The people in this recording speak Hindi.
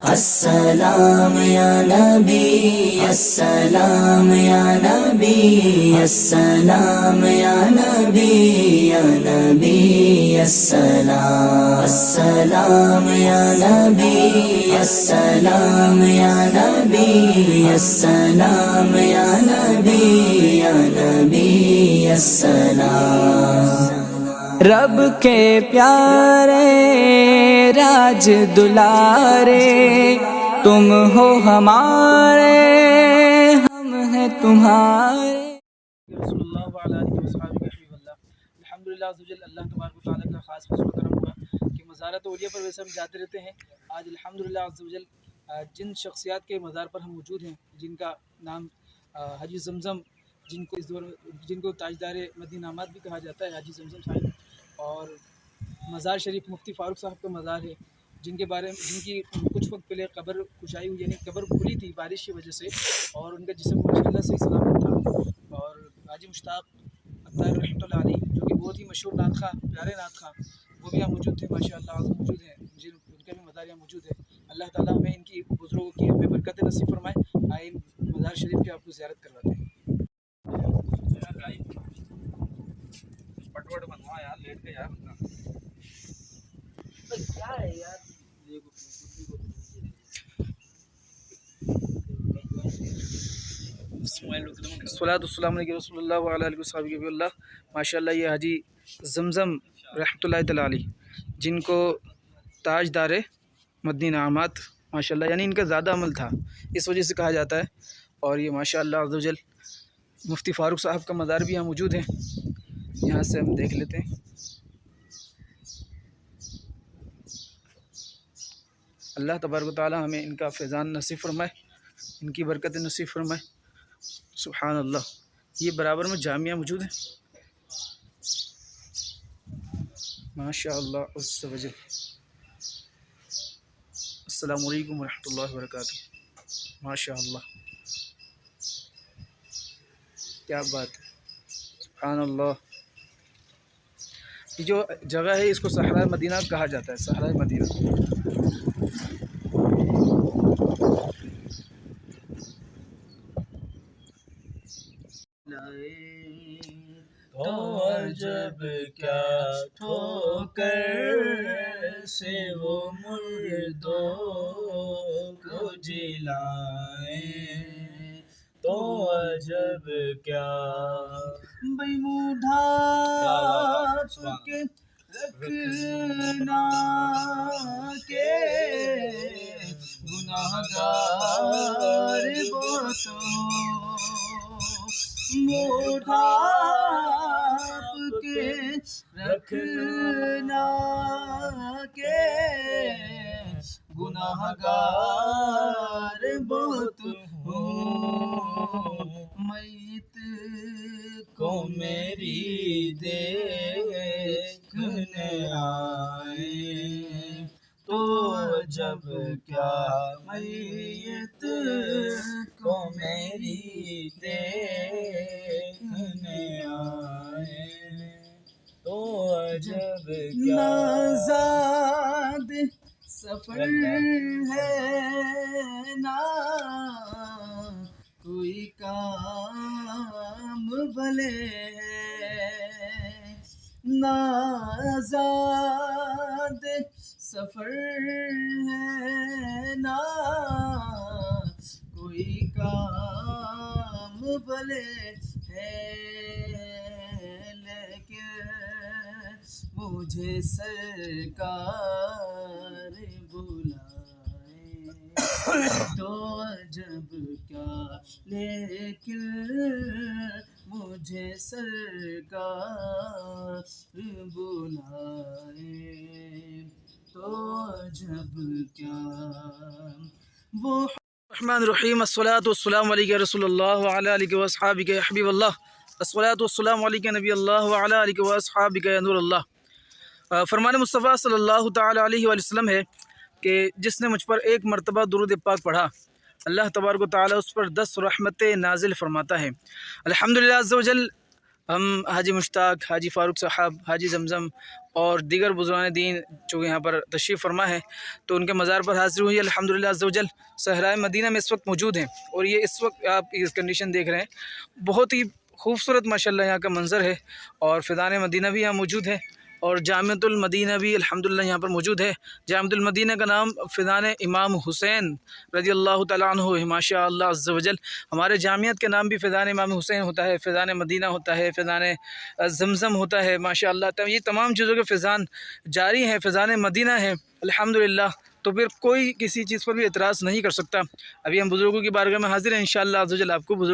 अस्सलाम या नबी, अस्सलाम या नबी, अस्सलाम या नबी, या नबी अस्सलाम। अस्सलाम या नबी, अस्सलाम या नबी, अस्सलाम या नबी, या नबी अस्सलाम। रब के प्यारे राज दुलारे, तुम हो हमारे, हम हैं तुम्हारे। अल्हम्दुलिल्लाह अल्लाह तबारक व तआला का ख़ास फज़ल व करम हुआ कि मज़ारत औलिया पर वैसे हम जाते रहते हैं। आज अल्हम्दुलिल्लाह जिन शख्सियात के मज़ार पर हम मौजूद हैं, जिनका नाम हाजी ज़मज़म, जिनको ताजदार मदीनामात भी कहा जाता है, हाजी ज़मज़म साहिब, और मज़ार शरीफ मुफ्ती फ़ारूक साहब का मज़ार है, जिनकी कुछ वक्त पहले कब्र कुशाई हुई, यानी कब्र खुली थी बारिश की वजह से, और उनका जिस्म माशाअल्लाह से सलामत था। और हाजी मुश्ताक अत्तार रहमतुल्लाह अलैह, जो कि बहुत ही मशहूर नात खा, प्यारे नात खा, वो भी यहाँ मौजूद थे, माशाअल्लाह मौजूद हैं, उनका भी मज़ार यहाँ मौजूद है। अल्लाह ताला हमें इनकी बुज़ुर्गों की हमें बरकत नसीब फरमाए। आए मज़ार शरीफ की आपको ज़ियारत करवाते हैं। पटवट बनवा यार, लेट के यार क्या है यार। माशाअल्लाह ये हाजी ज़मज़म रहमतुल्लाह तआला अलैह, जिनको ताजदार मदीनामात माशाअल्लाह, यानी इनका ज़्यादा अमल था, इस वजह से कहा जाता है। और ये माशाअल्लाह अज़्ज़वजल मुफ्ती फ़ारूक साहब का मज़ार भी यहाँ मौजूद है। यहाँ से हम देख लेते हैं। अल्लाह तबारक व तआला हमें इनका फैज़ान नसीब फरमाए, इनकी बरकत नसीब फरमाए। सुभान अल्लाह। ये बराबर में जामिया मौजूद है, माशाअल्लाह अज़्ज़ व जल। अस्सलामु अलैकुम व रहमतुल्लाहि व बरकातुहू। माशाअल्लाह, क्या बात है, सुभान अल्लाह। ये जो जगह है इसको सहरा मदीना कहा जाता है, सहरा मदीना। तो अजब क्या ठोकर से वो मुर्दों को जिलाए, तो अजब क्या बेमुढ़ा के रखना के गुनाहगार वो तो मुढ़ाप के रखना के गुनाहगार बहुत हूँ। मैत को मेरी देखने आए, तो जब क्या मैत को मेरी देखने आए, तो अजब क्या नाज़ाद सफ़र है ना कोई काम भले है, नाज़ाद सफ़र है ना कोई काम भले है, लेकिन मुझे सरकार बुलाए, तो अजब क्या, लेकिन मुझे सरकार बुलाए, तो अजब क्या। वो रहमान रहीम। अस्सलातु वस्सलामु अलैका रसूलुल्लाह व अला आलिहि व अस्हाबिहि या हबीबल्लाह। अस्सलातु वस्सलामु अलैका नबी अल्लाह व अला आलिहि व अस्हाबिहि या नूर अल्लाह। फरमान मुस्तफ़ा सल्लल्लाहु तआला अलैहि वसल्लम है कि जिसने मुझ पर एक मरतबा दुरूद पाक पढ़ा, अल्लाह तबारक व तआला उस पर 10 रहमतें नाजिल फरमाता है। अल्हम्दुलिल्लाह अज़्ज़ व जल। हम हाजी मुश्ताक, हाजी फ़ारूक साहब, हाजी जमज़म और दीगर बुज़ुर्गान दीन जो यहाँ पर तशरीफ़ फरमा है, तो उनके मज़ार पर हाज़िर हुई अल्हम्दुलिल्लाह अज़्ज़ व जल। सहराए मदीना में इस वक्त मौजूद हैं और ये इस वक्त आप इस कंडीशन देख रहे हैं, बहुत ही खूबसूरत माशाल्लाह यहाँ का मंज़र है। और फ़िज़ान मदीना भी यहाँ मौजूद है और जामिअतुल मदीना भी अल्हम्दुलिल्लाह यहाँ पर मौजूद है। जामिअतुल मदीना का नाम फ़िज़ान इमाम हुसैन रज़ियल्लाहु तआला अन्हु है माशाअल्लाह अज़्ज़ व जल। हमारे जामियत के नाम भी फ़िज़ान इमाम हुसैन होता है, फ़िज़ान मदीना होता है, फ़िज़ान ज़मज़म होता है माशाअल्लाह। तो ये तमाम चीज़ों के फ़िज़ान जारी हैं, फ़िज़ान मदीना है अल्हम्दुलिल्लाह। तो फिर कोई किसी चीज़ पर भी एतराज़ नहीं कर सकता। अभी हम बुज़ुर्गों की बारगाह में हाज़िर हैं, इंशाअल्लाह अज़्ज़ व जल आपको बुज़ुर्ग